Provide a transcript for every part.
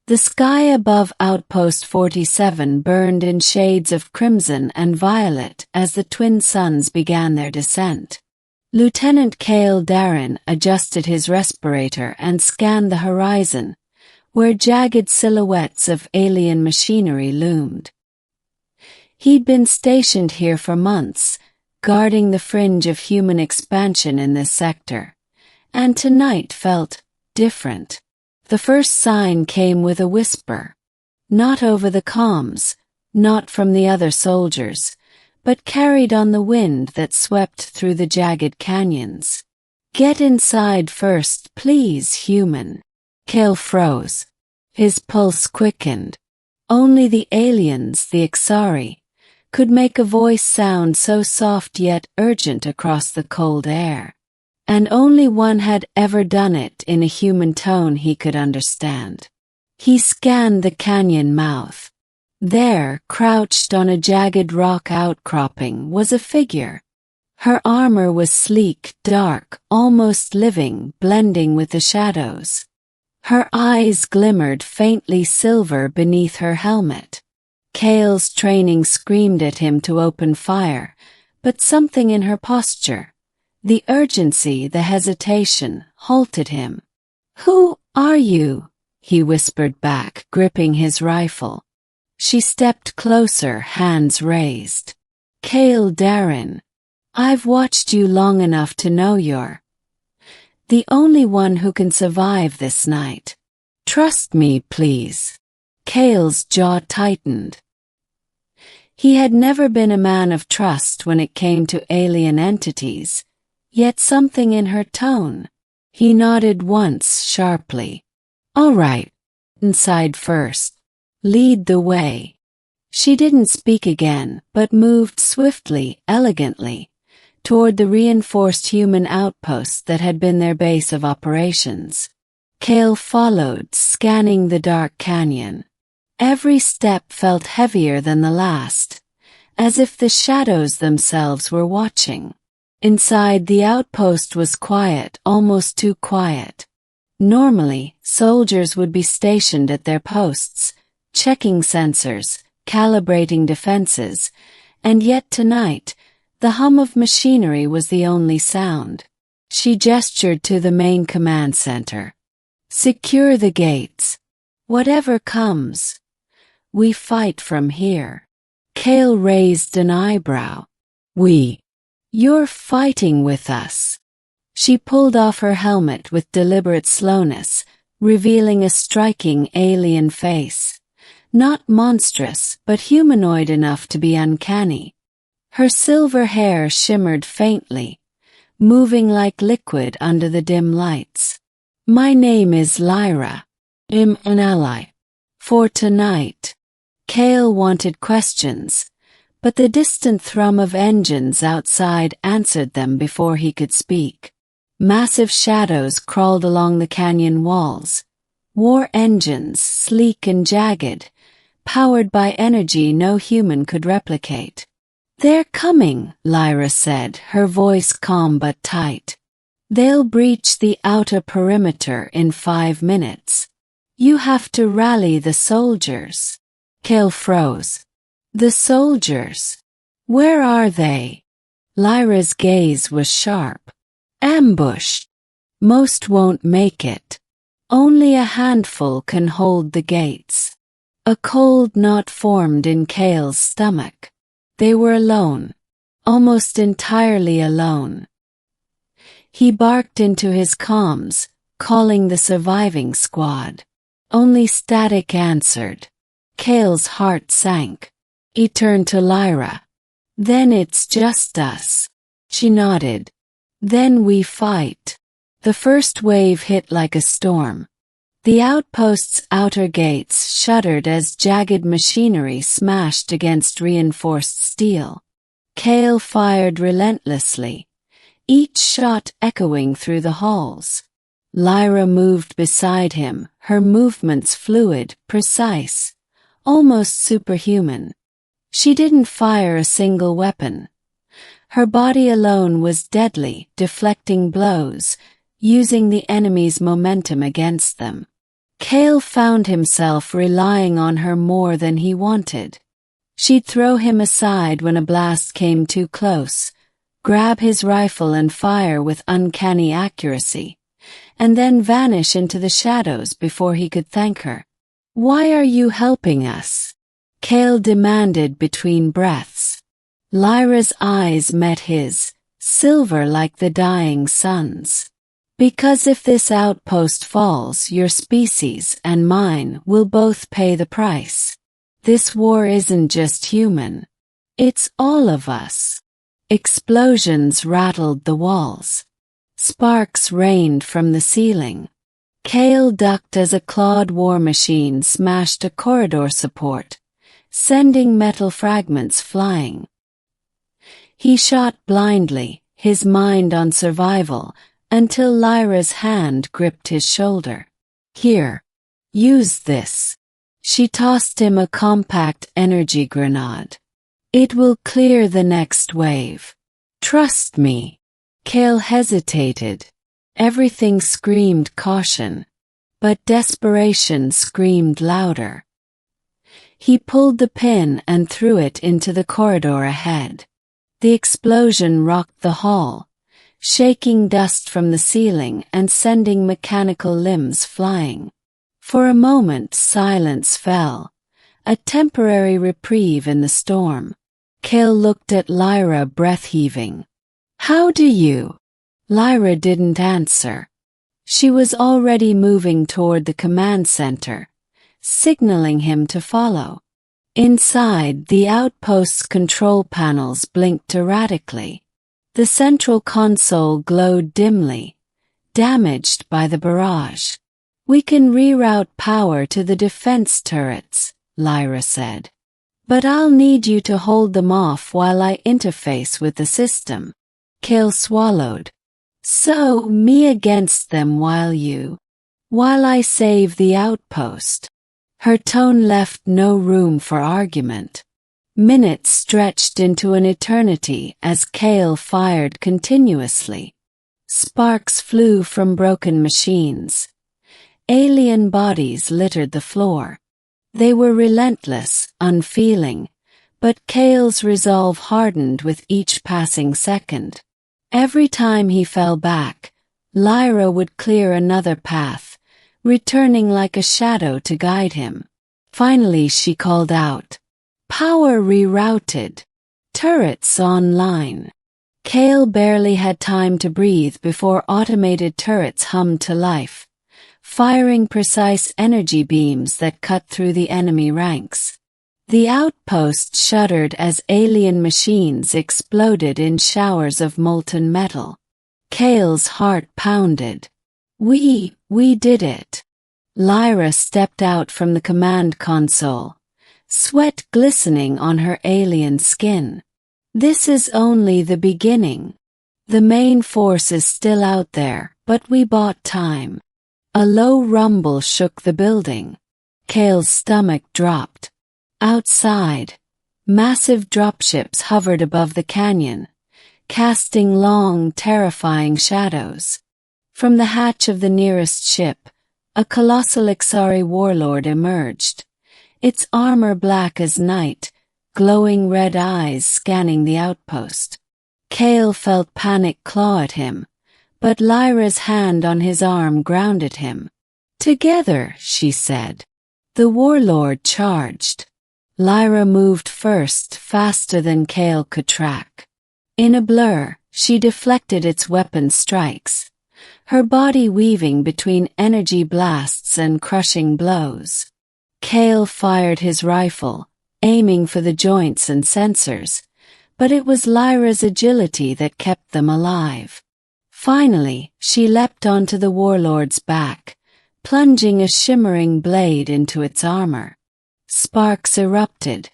The sky above Outpost 47 burned in shades of crimson and violet as the twin suns began their descent. Lieutenant Kael Darrin adjusted his respirator and scanned the horizon, where jagged silhouettes of alien machinery loomed. He'd been stationed here for months, guarding the fringe of human expansion in this sector, and tonight felt different. The first sign came with a whisper, not over the comms, not from the other soldiers, but carried on the wind that swept through the jagged canyons. "Get inside first, please, human." Kael froze. His pulse quickened. Only the aliens, the Ixari, could make a voice sound so soft yet urgent across the cold air. And only one had ever done it in a human tone he could understand. He scanned the canyon mouth. There, crouched on a jagged rock outcropping, was a figure. Her armor was sleek, dark, almost living, blending with the shadows. Her eyes glimmered faintly silver beneath her helmet. Kael's training screamed at him to open fire, but something in her posture, the urgency, the hesitation, halted him. "Who are you?" he whispered back, gripping his rifle. She stepped closer, hands raised. "Kael Darrin, I've watched you long enough to know you're the only one who can survive this night. Trust me, please." Kael's jaw tightened. He had never been a man of trust when it came to alien entities, yet something in her tone. He nodded once sharply. "All right. Inside first. Lead the way." She didn't speak again, but moved swiftly, elegantly, toward the reinforced human outpost that had been their base of operations. Kael followed, scanning the dark canyon. Every step felt heavier than the last, as if the shadows themselves were watching. Inside, the outpost was quiet, almost too quiet. Normally, soldiers would be stationed at their posts, checking sensors, calibrating defenses, and yet tonight, the hum of machinery was the only sound. She gestured to the main command center. "Secure the gates. Whatever comes, we fight from here." Kael raised an eyebrow. "We? You're fighting with us." She pulled off her helmet with deliberate slowness, revealing a striking alien face. Not monstrous, but humanoid enough to be uncanny. Her silver hair shimmered faintly, moving like liquid under the dim lights. "My name is Lyra. I'm an ally. For tonight." Kael wanted questions, but the distant thrum of engines outside answered them before he could speak. Massive shadows crawled along the canyon walls. War engines, sleek and jagged, powered by energy no human could replicate. "They're coming," Lyra said, her voice calm but tight. "They'll breach the outer perimeter in 5 minutes. You have to rally the soldiers." Kael froze. "The soldiers? Where are they?" Lyra's gaze was sharp. "Ambushed. Most won't make it. Only a handful can hold the gates." A cold knot formed in Kael's stomach. They were alone. Almost entirely alone. He barked into his comms, calling the surviving squad. Only static answered. Kael's heart sank. He turned to Lyra. "Then it's just us." She nodded. "Then we fight." The first wave hit like a storm. The outpost's outer gates shuddered as jagged machinery smashed against reinforced steel. Kael fired relentlessly, each shot echoing through the halls. Lyra moved beside him, her movements fluid, precise, almost superhuman. She didn't fire a single weapon. Her body alone was deadly, deflecting blows, using the enemy's momentum against them. Kael found himself relying on her more than he wanted. She'd throw him aside when a blast came too close, grab his rifle and fire with uncanny accuracy, and then vanish into the shadows before he could thank her. "Why are you helping us?" Kael demanded between breaths. Lyra's eyes met his, silver like the dying sun's. "Because if this outpost falls, your species and mine will both pay the price. This war isn't just human. It's all of us." Explosions rattled the walls. Sparks rained from the ceiling. Kael ducked as a clawed war machine smashed a corridor support, sending metal fragments flying. He shot blindly, his mind on survival, until Lyra's hand gripped his shoulder. "Here. Use this." She tossed him a compact energy grenade. "It will clear the next wave. Trust me." Kael hesitated. Everything screamed caution, but desperation screamed louder. He pulled the pin and threw it into the corridor ahead. The explosion rocked the hall, shaking dust from the ceiling and sending mechanical limbs flying. For a moment silence fell, a temporary reprieve in the storm. Kael looked at Lyra, breath-heaving. "How do you?" Lyra didn't answer. She was already moving toward the command center, signaling him to follow. Inside, the outpost's control panels blinked erratically. The central console glowed dimly, damaged by the barrage. "We can reroute power to the defense turrets," Lyra said. "But I'll need you to hold them off while I interface with the system." Kael swallowed. "So, me against them while I save the outpost." Her tone left no room for argument. Minutes stretched into an eternity as Kael fired continuously. Sparks flew from broken machines. Alien bodies littered the floor. They were relentless, unfeeling, but Kael's resolve hardened with each passing second. Every time he fell back, Lyra would clear another path, returning like a shadow to guide him. Finally she called out, "Power rerouted. Turrets online." Kael barely had time to breathe before automated turrets hummed to life, firing precise energy beams that cut through the enemy ranks. The outpost shuddered as alien machines exploded in showers of molten metal. Kael's heart pounded. We did it." Lyra stepped out from the command console, sweat glistening on her alien skin. "This is only the beginning. The main force is still out there, but we bought time." A low rumble shook the building. Kael's stomach dropped. Outside, massive dropships hovered above the canyon, casting long, terrifying shadows. From the hatch of the nearest ship, a colossal Ixari warlord emerged, its armor black as night, glowing red eyes scanning the outpost. Kael felt panic claw at him, but Lyra's hand on his arm grounded him. "Together," she said. The warlord charged. Lyra moved first, faster than Kael could track. In a blur, she deflected its weapon strikes, her body weaving between energy blasts and crushing blows. Kael fired his rifle, aiming for the joints and sensors, but it was Lyra's agility that kept them alive. Finally, she leapt onto the warlord's back, plunging a shimmering blade into its armor. Sparks erupted,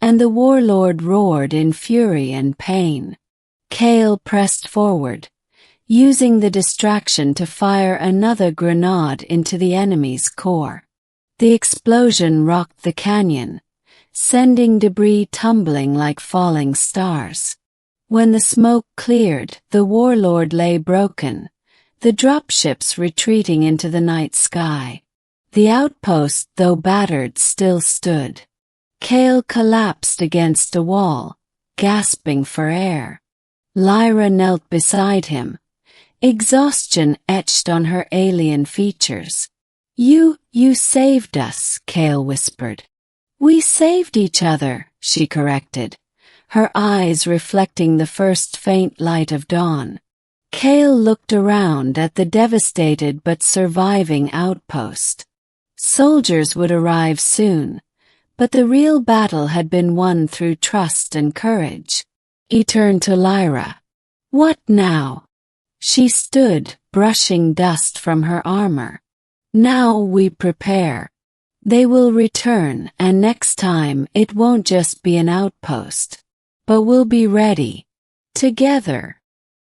and the warlord roared in fury and pain. Kael pressed forward, using the distraction to fire another grenade into the enemy's core. The explosion rocked the canyon, sending debris tumbling like falling stars. When the smoke cleared, the warlord lay broken, the dropships retreating into the night sky. The outpost, though battered, still stood. Kael collapsed against a wall, gasping for air. Lyra knelt beside him, exhaustion etched on her alien features. You saved us," Kael whispered. "We saved each other," she corrected, her eyes reflecting the first faint light of dawn. Kael looked around at the devastated but surviving outpost. Soldiers would arrive soon, but the real battle had been won through trust and courage. He turned to Lyra. "What now?" She stood, brushing dust from her armor. "Now we prepare. They will return, and next time it won't just be an outpost. But we'll be ready. Together."